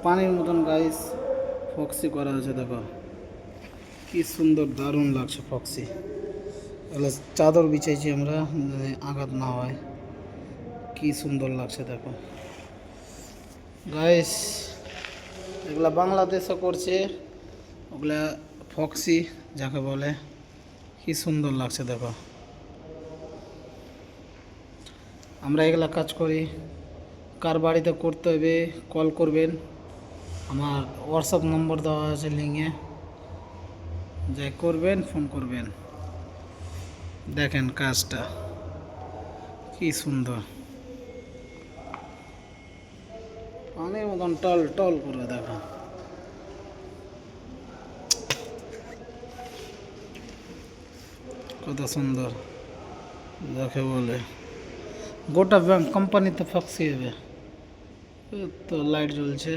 পানির মতন guys foxy করা আছে, দেখো কি সুন্দর, দারুণ লাগছে ফক্সি। এগুলো চাদর বিছাইছি আমরা, আঘাত না হয়। কি সুন্দর লাগছে দেখো গাইস। এগুলা বাংলাদেশও করছে, ওগুলা ফক্সি যাকে বলে। কি সুন্দর লাগছে দেখো। আমরা এগুলা কাজ করি। কার বাড়িতে করতে হবে কল করবেন, আমার হোয়াটসঅ্যাপ নম্বর দেওয়া আছে লিঙ্কে, যাই করবেন ফোন করবেন। দেখেন কাজটা কি সুন্দর, পানির মতন টল টল করে দেখো। কত সুন্দর দেখে বলে, গোটা ব্যাংক কোম্পানিতে ফক্সি হবে। তো লাইট জ্বলছে।